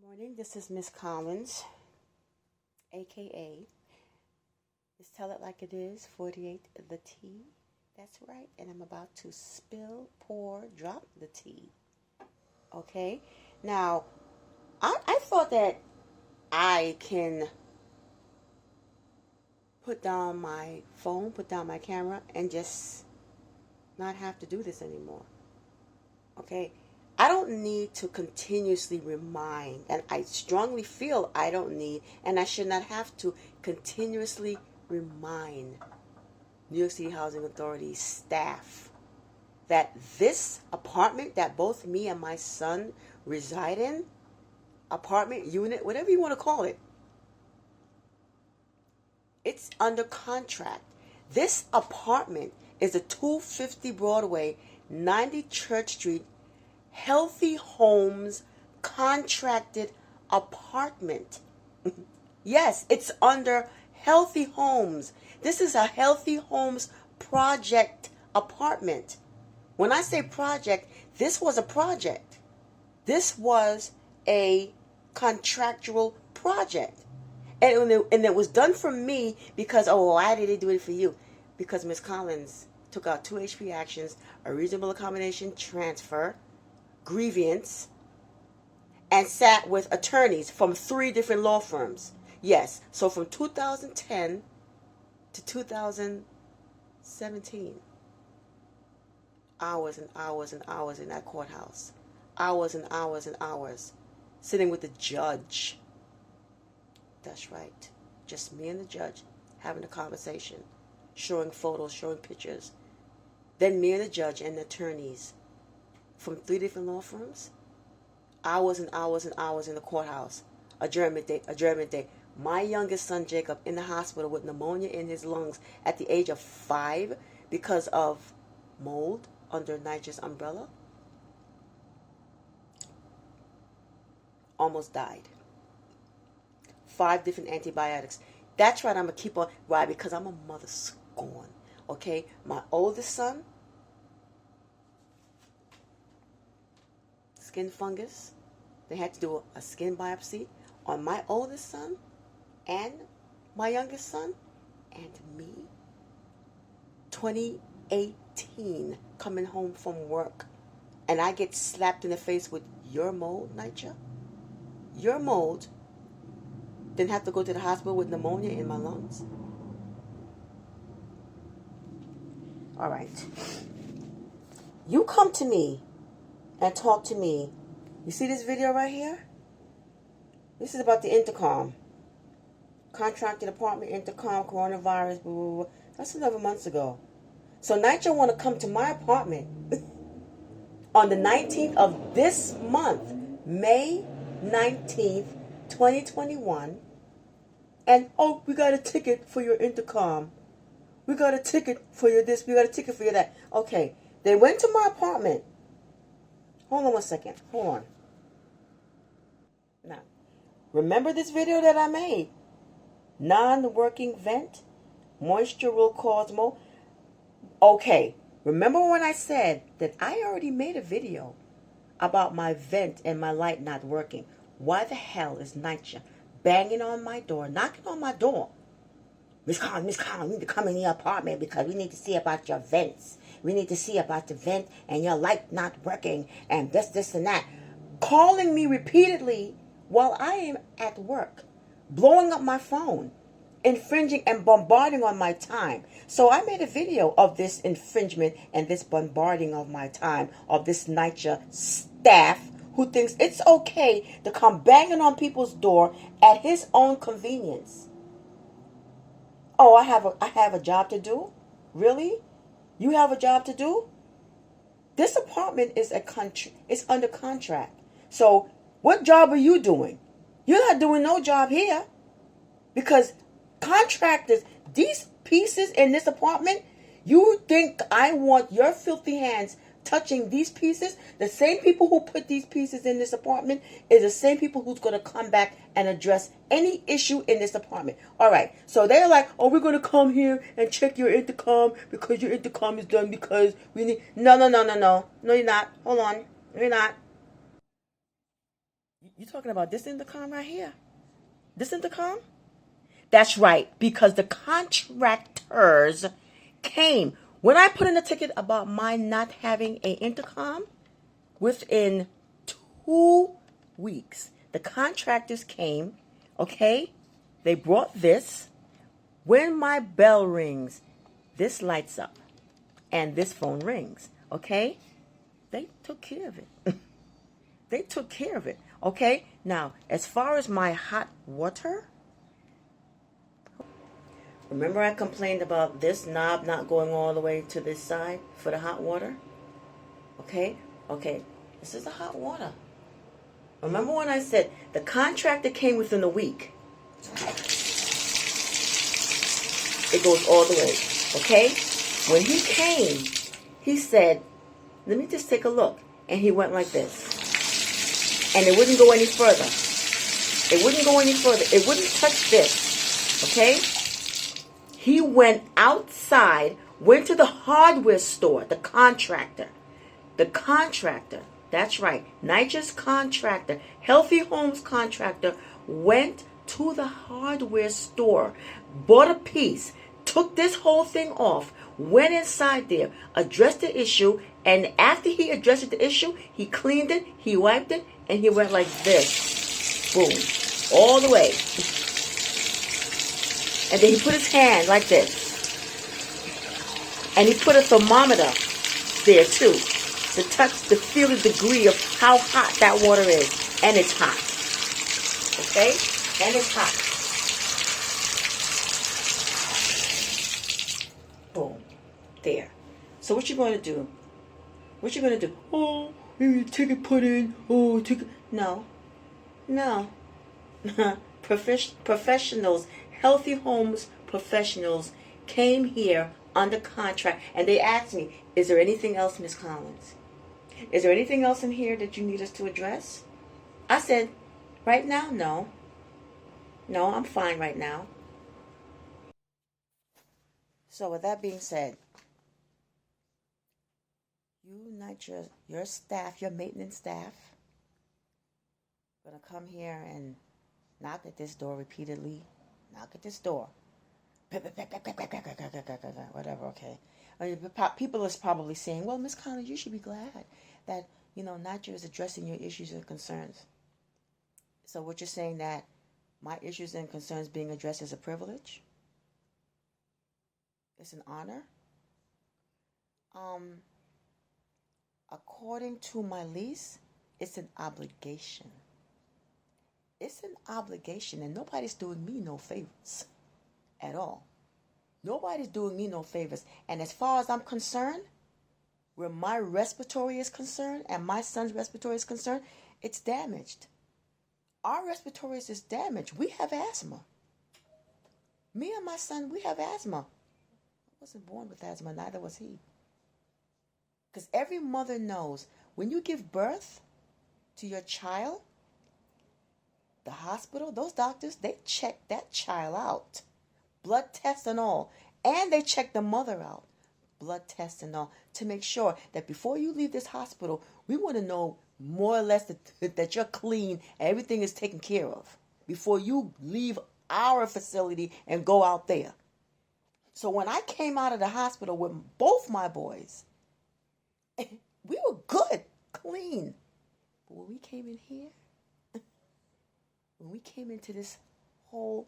Morning, this is Miss Collins, aka Miss Tell It Like It Is, 48 the tea. That's right, and I'm about to spill, pour, drop the tea. Okay, now I thought that I can put down my phone, put down my camera, and just not have to do this anymore. Okay, I don't need to continuously remind, and I strongly feel I don't need, and I should not have to continuously remind New York City Housing Authority staff that this apartment that both me and my son reside in, apartment, unit, whatever you want to call it, it's under contract. This apartment is a 250 Broadway, 90 Church Street, Healthy Homes contracted apartment. Yes, it's under Healthy Homes. This is a Healthy Homes project apartment. When I say project, this was a project. This was a contractual project. And it was done for me because, why did they do it for you? Because Ms. Collins took out 2 HP actions, a reasonable accommodation transfer, grievance, and sat with attorneys from 3 different law firms. Yes, so from 2010 to 2017, hours and hours and hours in that courthouse, hours and hours and hours, sitting with the judge. That's right, just me and the judge having a conversation, showing photos, showing pictures. Then me and the judge and the attorneys from 3 different law firms, hours and hours and hours in the courthouse, adjournment day. My youngest son, Jacob, in the hospital with pneumonia in his lungs at the age of 5 because of mold under Nycha's umbrella. Almost died. 5 different antibiotics. That's right, I'm going to keep on. Why? Because I'm a mother scorn. Okay? My oldest son, skin fungus. They had to do a skin biopsy on my oldest son and my youngest son and me. 2018, coming home from work, and I get slapped in the face with your mold, Nycha. Your mold. Then have to go to the hospital with pneumonia in my lungs. All right. You come to me and talk to me. You see this video right here? This is about the intercom. Contracted apartment, intercom, coronavirus, blah, blah, blah. That's 11 months ago. So Nycha want to come to my apartment on the 19th of this month, May 19th, 2021. And, we got a ticket for your intercom. We got a ticket for your this. We got a ticket for your that. Okay. They went to my apartment. Hold on one second. Hold on. Now, remember this video that I made? Non-working vent. Moisture will cause mold. Okay. Remember when I said that I already made a video about my vent and my light not working? Why the hell is Nycha banging on my door, knocking on my door? Miss Collins, you need to come in the apartment because we need to see about your vents. We need to see about the vent and your light not working and this, and that. Calling me repeatedly while I am at work, blowing up my phone, infringing and bombarding on my time. So I made a video of this infringement and this bombarding of my time of this Nycha staff who thinks it's okay to come banging on people's door at his own convenience. I have a job to do? Really? You have a job to do? This apartment is it's under contract. So what job are you doing? You're not doing no job here. Because contractors, these pieces in this apartment, you think I want your filthy hands touching these pieces? The same people who put these pieces in this apartment is the same people who's going to come back and address any issue in this apartment. All right. So they're like, we're going to come here and check your intercom because your intercom is done because we need... No. No, you're not. Hold on. You're not. You talking about this intercom right here? This intercom? That's right, because the contractors came. When I put in a ticket about my not having an intercom, within 2 weeks, the contractors came, okay? They brought this. When my bell rings, this lights up and this phone rings, okay? They took care of it. They took care of it, okay? Now, as far as my hot water, remember I complained about this knob not going all the way to this side for the hot water? Okay, this is the hot water. Remember when I said the contractor came within a week? It goes all the way, okay? When he came, he said, let me just take a look. And he went like this. And it wouldn't go any further. It wouldn't go any further. It wouldn't touch this, okay? He went outside, went to the hardware store, the contractor. The contractor, that's right, Nycha's contractor, Healthy Homes contractor, went to the hardware store, bought a piece, took this whole thing off, went inside there, addressed the issue, and after he addressed the issue, he cleaned it, he wiped it, and he went like this. Boom. All the way. And then he put his hand like this. And he put a thermometer there too, to touch, to feel the degree of how hot that water is. And it's hot. Okay? And it's hot. Boom. There. So what you going to do? What you going to do? Oh, ticket put in. Oh, ticket. No. Professionals, Healthy Homes professionals came here under contract, and they asked me, is there anything else, Miss Collins? Is there anything else in here that you need us to address? I said, right now, no. No, I'm fine right now. So with that being said, you, not your staff, your maintenance staff, going to come here and knock at this door repeatedly. Knock at this door. Whatever, okay. People are probably saying, well, Miss Collins, you should be glad that, NYCHA is addressing your issues and concerns. So what you're saying, that my issues and concerns being addressed is a privilege? It's an honor? According to my lease, it's an obligation. It's an obligation, and nobody's doing me no favors at all. Nobody's doing me no favors. And as far as I'm concerned, where my respiratory is concerned and my son's respiratory is concerned, it's damaged. Our respiratory is damaged. We have asthma. Me and my son, we have asthma. I wasn't born with asthma, neither was he. Because every mother knows when you give birth to your child, the hospital, those doctors, they check that child out. Blood tests and all. And they check the mother out. Blood tests and all. To make sure that before you leave this hospital, we want to know more or less that you're clean and everything is taken care of before you leave our facility and go out there. So when I came out of the hospital with both my boys, we were good, clean. But when we came in here, when we came into this whole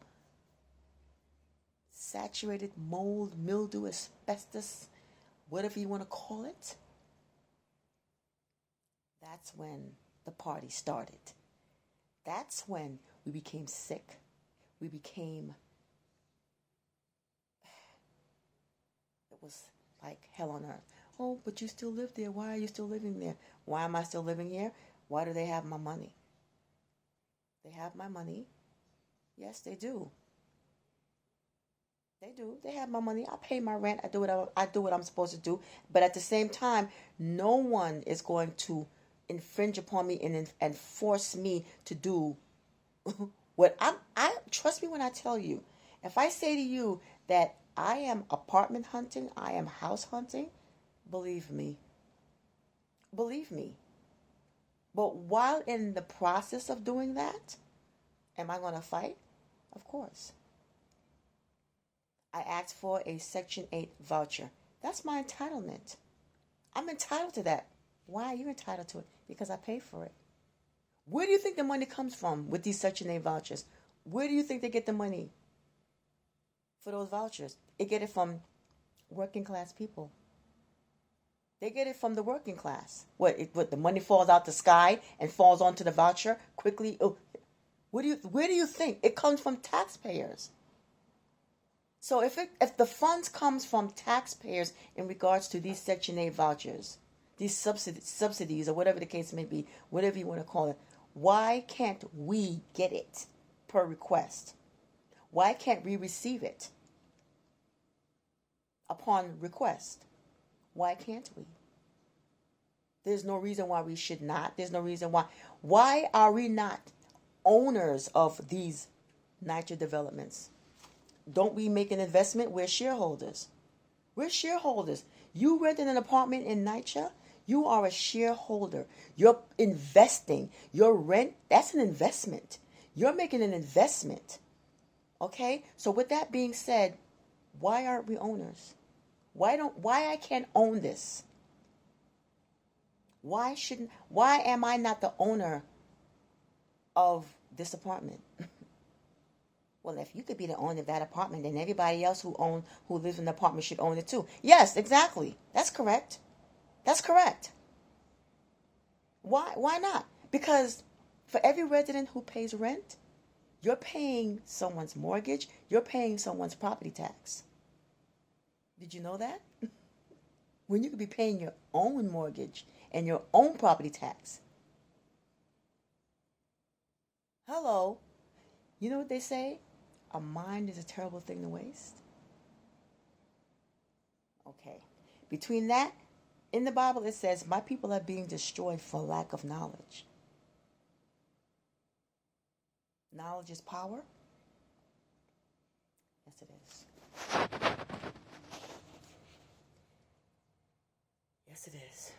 saturated mold, mildew, asbestos, whatever you want to call it, that's when the party started. That's when we became sick. We became, it was like hell on earth. Oh, but you still live there. Why are you still living there? Why am I still living here? Why do they have my money? They have my money. Yes, they do. They do. They have my money. I pay my rent. I do what I'm supposed to do. But at the same time, no one is going to infringe upon me and force me to do what I trust me when I tell you. If I say to you that I am apartment hunting, I am house hunting, believe me. Believe me. But while in the process of doing that, am I going to fight? Of course. I asked for a Section 8 voucher. That's my entitlement. I'm entitled to that. Why are you entitled to it? Because I paid for it. Where do you think the money comes from with these Section 8 vouchers? Where do you think they get the money for those vouchers? They get it from working class people. They get it from the working class. What the money falls out the sky and falls onto the voucher quickly? Oh, where do you think it comes from? Taxpayers. So if the funds comes from taxpayers in regards to these Section 8 vouchers, these subsidies or whatever the case may be, whatever you want to call it, why can't we get it per request? Why can't we receive it upon request? Why can't we? There's no reason why we should not. There's no reason why. Why are we not owners of these Nycha developments? Don't we make an investment? We're shareholders. We're shareholders. You rented an apartment in Nycha, you are a shareholder. You're investing. Your rent, that's an investment. You're making an investment. Okay? So with that being said, why aren't we owners? Why I can't own this? Why am I not the owner of this apartment? Well, if you could be the owner of that apartment, then everybody else who lives in the apartment should own it too. Yes, exactly. That's correct. That's correct. Why not? Because for every resident who pays rent, you're paying someone's mortgage, you're paying someone's property tax. Did you know that? When you could be paying your own mortgage and your own property tax. Hello. You know what they say? A mind is a terrible thing to waste. Okay. Between that, in the Bible it says, my people are being destroyed for lack of knowledge. Knowledge is power? Yes, it is. Yes, it is.